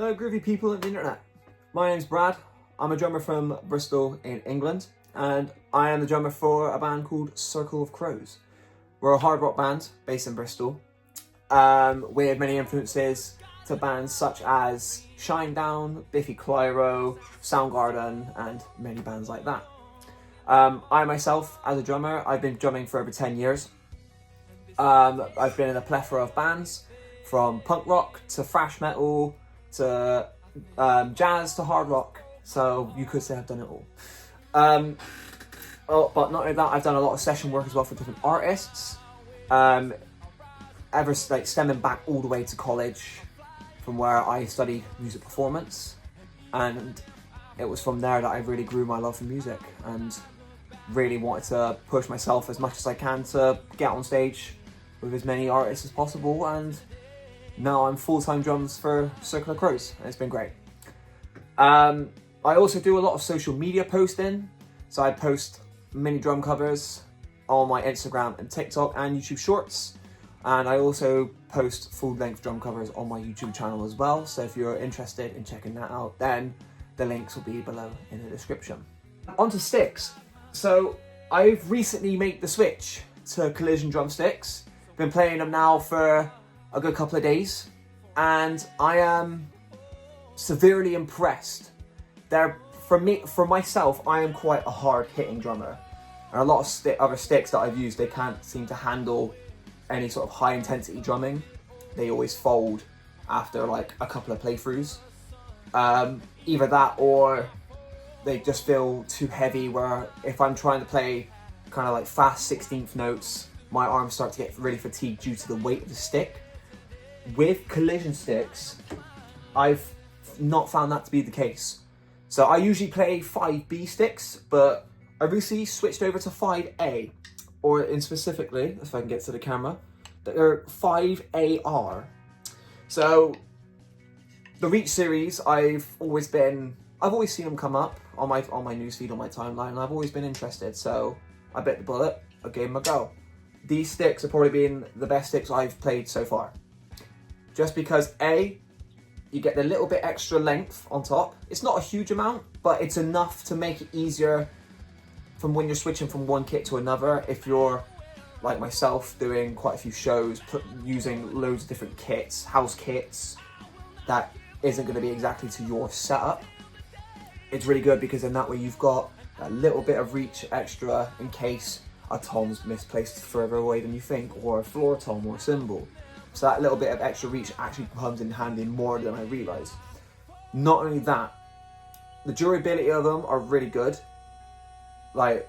Hello groovy people on the internet. My name's Brad. I'm a drummer from Bristol in England, and I am the drummer for a band called Circle of Crows. We're a hard rock band based in Bristol, with many influences to bands such as Shinedown, Biffy Clyro, Soundgarden, and many bands like that. I myself, as a drummer, I've been drumming for over 10 years. I've been in a plethora of bands, from punk rock to thrash metal to jazz to hard rock, so you could say I've done it all. But not only that, I've done a lot of session work as well for different artists, stemming back all the way to college, from where I studied music performance, and it was from there that I really grew my love for music and really wanted to push myself as much as I can to get on stage with as many artists as possible, and now I'm full-time drums for Circle of Crows, and it's been great. I also do a lot of social media posting, so I post mini drum covers on my Instagram and TikTok and YouTube Shorts, and I also post full-length drum covers on my YouTube channel as well, so if you're interested in checking that out, then the links will be below in the description. On to sticks. So I've recently made the switch to Collision Drumsticks. Been playing them now for a good couple of days, and I am severely impressed. For myself, I am quite a hard-hitting drummer, and a lot of other sticks that I've used, they can't seem to handle any sort of high-intensity drumming. They always fold after like a couple of playthroughs. Either that, or they just feel too heavy, where if I'm trying to play kind of like fast 16th notes, my arms start to get really fatigued due to the weight of the stick. With Collision sticks, I've not found that to be the case. So I usually play 5B sticks, but I recently switched over to 5A, or in specifically, if I can get to the camera, they're 5AR. So the Reach series, I've always seen them come up on my newsfeed, on my timeline, and I've always been interested. So I bit the bullet, I gave them a go. These sticks have probably been the best sticks I've played so far. Just because A, you get a little bit extra length on top. It's not a huge amount, but it's enough to make it easier from when you're switching from one kit to another. If you're like myself, doing quite a few shows, using loads of different kits, house kits, that isn't going to be exactly to your setup. It's really good because in that way you've got a little bit of reach extra in case a tom's misplaced further away than you think, or a floor tom or a cymbal. So that little bit of extra reach actually comes in handy more than I realised. Not only that, the durability of them are really good. Like,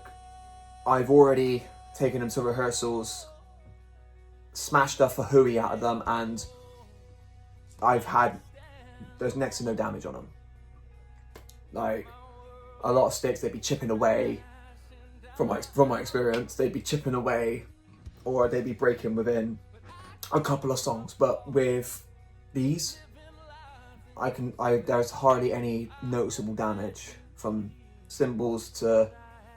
I've already taken them to rehearsals, smashed a fahooey out of them, and there's next to no damage on them. Like, a lot of sticks, they'd be chipping away, from my experience, they'd be chipping away, or they'd be breaking within a couple of songs. But with these, there's hardly any noticeable damage from cymbals to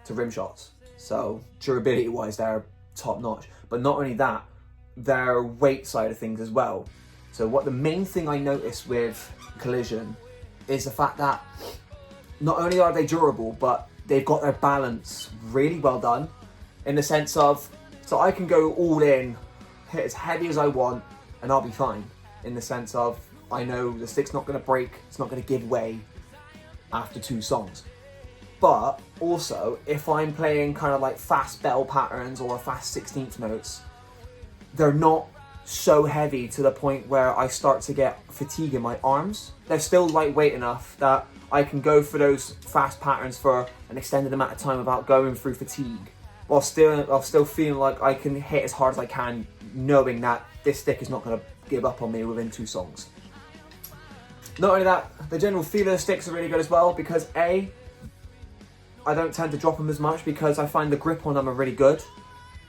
rim shots. So durability wise, they're top notch. But not only that, their weight side of things as well. So the main thing I noticed with Collision is the fact that not only are they durable, but they've got their balance really well done, in the sense of, so I can go all in, hit as heavy as I want, and I'll be fine. In the sense of, I know the stick's not going to break, it's not going to give way after 2 songs. But also, if I'm playing kind of like fast bell patterns or fast 16th notes, they're not so heavy to the point where I start to get fatigue in my arms. They're still lightweight enough that I can go for those fast patterns for an extended amount of time without going through fatigue, while still feeling like I can hit as hard as I can, knowing that this stick is not going to give up on me within 2 songs. Not only that, the general feel of the sticks are really good as well, because A, I don't tend to drop them as much because I find the grip on them are really good.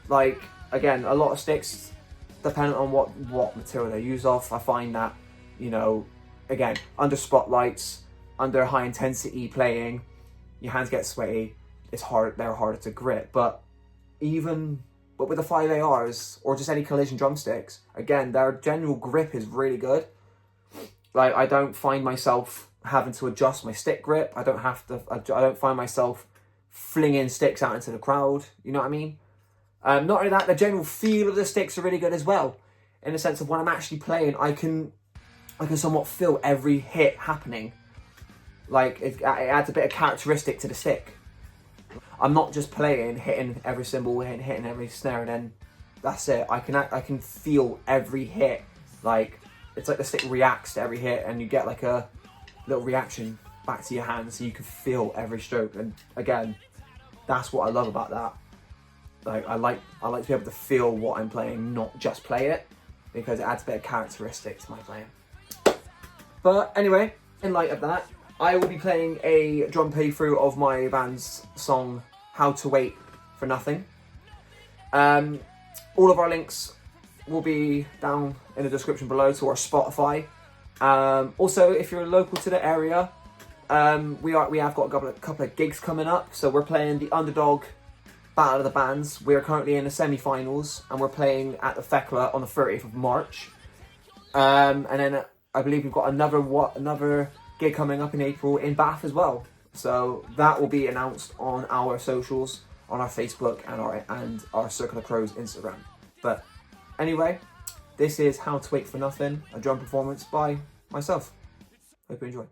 Like, again, a lot of sticks, depending on what material they're used off, I find that, you know, again, under spotlights, under high intensity playing, your hands get sweaty, they're harder to grip. But with the 5ARs, or just any Collision drumsticks, again, their general grip is really good. Like, I don't find myself having to adjust my stick grip. I don't find myself flinging sticks out into the crowd. You know what I mean? Not only that, the general feel of the sticks are really good as well. In the sense of when I'm actually playing, I can somewhat feel every hit happening. Like, it adds a bit of characteristic to the stick. I'm not just playing, hitting every cymbal, hitting every snare, and then that's it. I can feel every hit. Like, it's like the stick reacts to every hit, and you get like a little reaction back to your hand, so you can feel every stroke. And again, that's what I love about that. Like, I like to be able to feel what I'm playing, not just play it, because it adds a bit of characteristic to my playing. But anyway, in light of that, I will be playing a drum playthrough of my band's song, How to Wait for Nothing. All of our links will be down in the description below to our Spotify. Also, if you're local to the area, we have got a couple of gigs coming up. So we're playing the Underdog Battle of the Bands. We are currently in the semi-finals, and we're playing at the Fekla on the 30th of March. And then I believe we've got another gig coming up in April in Bath as well. So that will be announced on our socials, on our Facebook and our Circle of Crows Instagram. But anyway, this is How to Wait for Nothing, a drum performance by myself. Hope you enjoy.